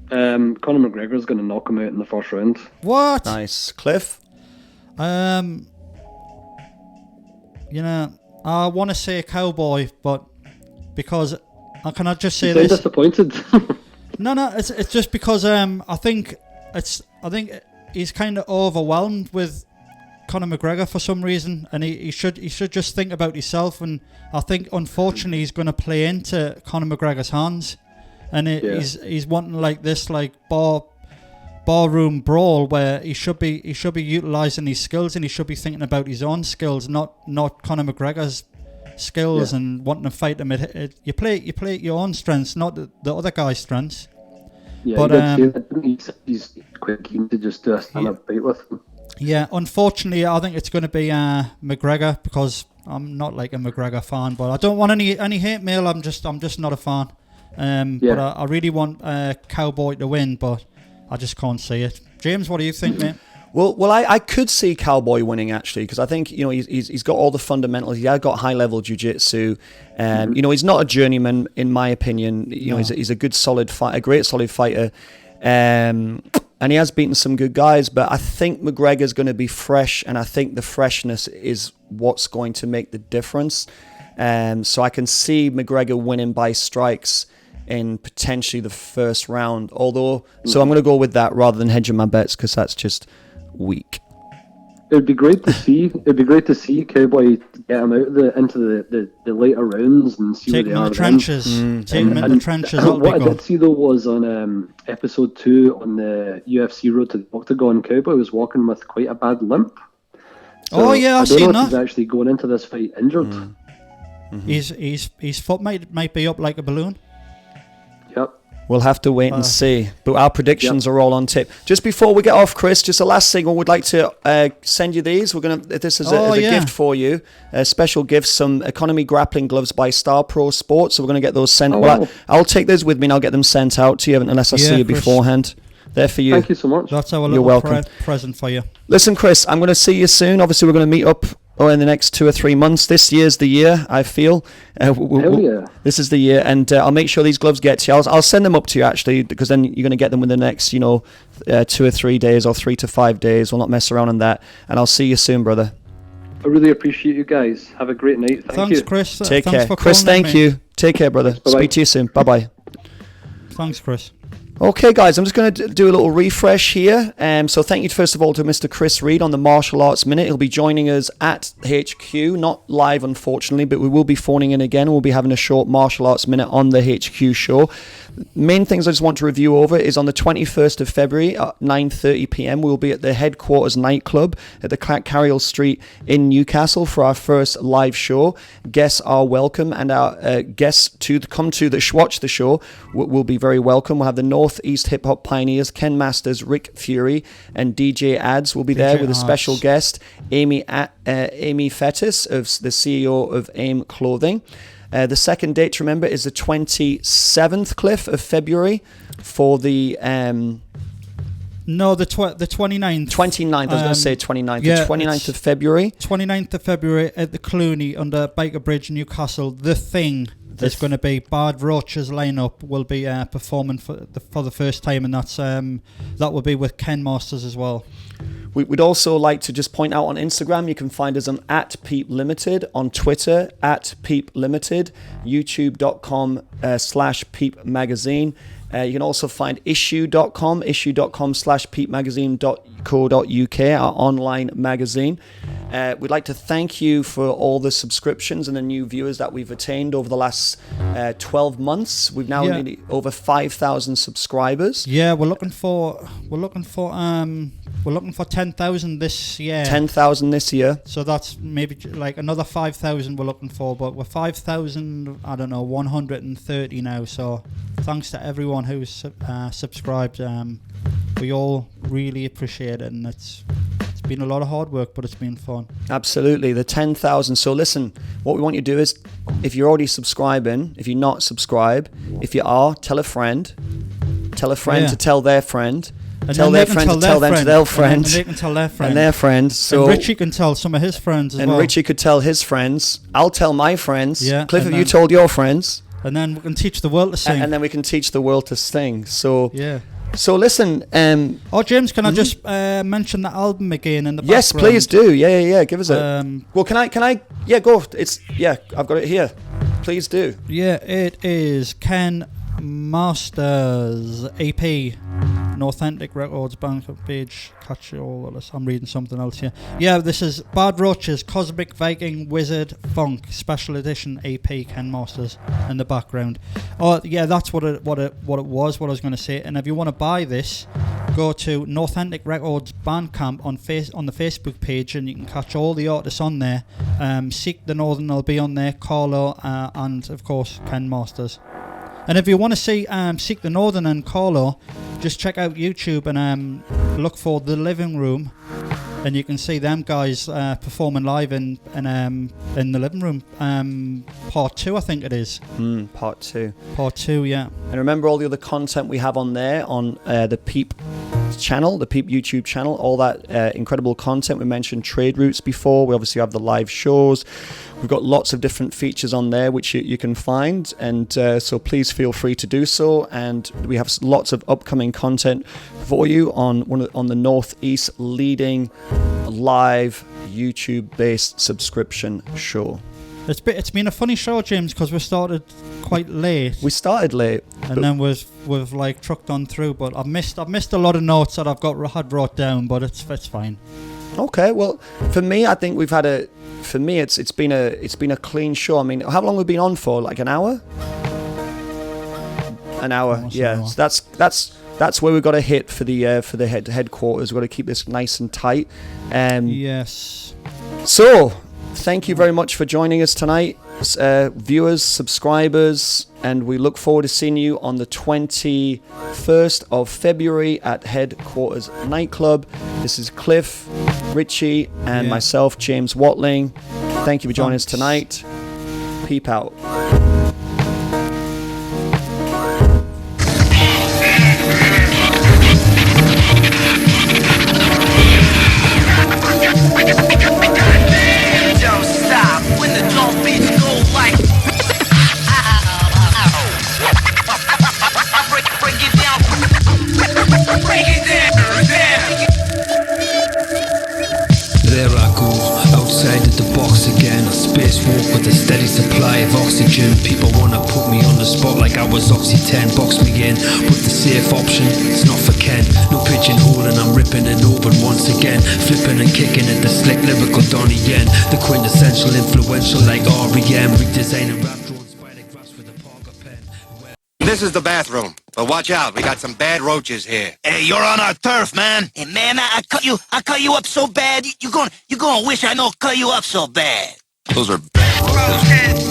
Conor McGregor's going to knock him out in the first round. What? Nice. Cliff? I want to say Cowboy, but because can I just say You this? sound disappointed. No, it's just because I think he's kind of overwhelmed with Conor McGregor for some reason, and he should just think about himself. And I think unfortunately he's going to play into Conor McGregor's hands, and he's wanting like this barroom brawl where he should be utilizing his skills, and he should be thinking about his own skills, not Conor McGregor's skills, and wanting to fight him. You play your own strengths, not the other guy's strengths. Yeah, but he's quite keen to just do a stand-up fight with him. Yeah, unfortunately, I think it's going to be McGregor, because I'm not like a McGregor fan, but I don't want any hate mail. I'm just not a fan. But I really want Cowboy to win, but I just can't see it. James, what do you think, mate? Well, I could see Cowboy winning, actually, because I think he's got all the fundamentals. He has got high level jiu-jitsu. He's not a journeyman, in my opinion. He's a good solid fighter, a great solid fighter, and he has beaten some good guys. But I think McGregor's going to be fresh, and I think the freshness is what's going to make the difference. So I can see McGregor winning by strikes in potentially the first round. So I'm going to go with that rather than hedging my bets, because that's just weak. It'd be great to see. Cowboy get him out into the later rounds and see Take where him they in are. the trenches. Take him in the trenches. What I did see though was on episode 2 on the UFC Road to the Octagon, Cowboy was walking with quite a bad limp. So I've I don't seen know if that. he's actually going into this fight injured. Mm-hmm. His foot might be up like a balloon. Yep. We'll have to wait and see. But our predictions are all on tip. Just before we get off, Chris, just a last thing. I would like to send you these. This is a gift for you. A special gift, some economy grappling gloves by Star Pro Sports. So we're going to get those sent. Wow. I'll take those with me and I'll get them sent out to you unless I see you beforehand. They're for you. Thank you so much. That's our little present for you. Listen, Chris, I'm going to see you soon. Obviously, we're going to meet up in the next 2 or 3 months. This year's the year, I feel. This is the year, and I'll make sure these gloves get to you. I'll send them up to you, actually, because then you're going to get them within the next, 2 or 3 days or 3 to 5 days. We'll not mess around on that, and I'll see you soon, brother. I really appreciate you guys. Have a great night. Thanks, you. Chris. Take Thanks care. for Chris, calling thank you. Take care, brother. Bye-bye. Speak to you soon. Bye-bye. Thanks, Chris. Okay, guys, I'm just going to do a little refresh here. So thank you, first of all, to Mr. Chris Reid on the Martial Arts Minute. He'll be joining us at HQ, not live, unfortunately, but we will be phoning in again. We'll be having a short Martial Arts Minute on the HQ show. Main things I just want to review over is on the 21st of February at 9:30 p.m. We'll be at the Headquarters nightclub at the Carriel Street in Newcastle for our first live show. Guests are welcome, and our guests to come to watch the show will be very welcome. We'll have the Northeast Hip Hop Pioneers, Ken Masters, Rick Fury, and DJ Ads will be there with a special guest, Amy Fettis, the CEO of AIM Clothing. The second date to remember is the 27th, Cliff, of February for the... No, the 29th. 29th, I was going to say 29th. Yeah, the 29th of February. 29th of February at the Clooney under Biker Bridge, Newcastle. The Thing. There's going to be Bad Roaches lineup will be performing for the first time, and that will be with Ken Masters as well. We'd also like to just point out on Instagram, you can find us on @peep.ltd, on Twitter @peep.ltd, youtube.com/peepmagazine. You can also find issue.com/peepmagazine.co.uk, our online magazine. We'd like to thank you for all the subscriptions and the new viewers that we've attained over the last 12 months. We've now nearly over 5,000 subscribers. Yeah, we're looking for 10,000 this year. 10,000 this year. So that's maybe like another 5,000 we're looking for, but we're 5,130 now. So thanks to everyone who's subscribed. We all really appreciate it, and it's been a lot of hard work, but it's been fun. Absolutely, the 10,000. So listen, what we want you to do is, if you're already subscribing, if you're not subscribed, if you are, tell a friend to tell their friend. And tell their friend to tell them to their friend. And they can tell their friend. And their friend. So and Richie can tell some of his friends as well. And Richie could tell his friends. I'll tell my friends. Yeah, Cliff, have you told your friends? And then we can teach the world to sing. And then we can teach the world to sing. So yeah. So listen. James, can I just mention the album again in the background? Yes, please do. Yeah. Give us a. Well, can I? Yeah, go. I've got it here. Please do. Yeah, it is Ken Masters EP. Authentic Records Bandcamp page. Catch all of this. I'm reading something else here. Yeah, this is Bad Roaches Cosmic Viking Wizard Funk Special Edition EP. Ken Masters in the background. Oh yeah, that's what it was. What I was going to say. And if you want to buy this, go to Authentic Records Bandcamp on the Facebook page, and you can catch all the artists on there. Seek the Northern will be on there. Carlo and of course Ken Masters. And if you want to see Seek the Northern and Carlo, just check out YouTube and look for The Living Room, and you can see them guys performing live in the living room. Part 2, I think it is. Part 2. Part 2, yeah. And remember all the other content we have on there on the Peep channel, the Peep YouTube channel, all that incredible content. We mentioned trade routes before. We obviously have the live shows. We've got lots of different features on there which you can find, and so please feel free to do so. And we have lots of upcoming content for you on the Northeast leading live YouTube-based subscription show. It's been a funny show, James, because we started quite late. We started late, and then we've like trucked on through. But I've missed a lot of notes that I've had brought down, but it's fine. Okay, well, for me, I think we've had For me, it's been a clean show. I mean, how long have we been on for? Like an hour? An hour, yeah. So that's where we've got to hit for the headquarters. We've got to keep this nice and tight. Yes. So, thank you very much for joining us tonight, viewers, subscribers, and we look forward to seeing you on the 21st of February at Headquarters Nightclub. This is Cliff, Richie, and myself, James Watling. Thank you for joining us tonight. Peep out. There I go, outside of the box again. A spacewalk with a steady supply of oxygen. People wanna put me on the spot like I was Oxy 10. Box me in with the safe option, it's not for Ken. No pigeonholing, I'm ripping and open once again. Flipping and kicking at the slick lyrical Donnie Yen. The quintessential influential like R.E.M. Redesigning rap drones by the grass with a Parker pen. This is the bathroom, but watch out, we got some bad roaches here. Hey, you're on our turf, man. Hey, man, I cut you up so bad. You're gonna wish I don't cut you up so bad. Those are bad roaches.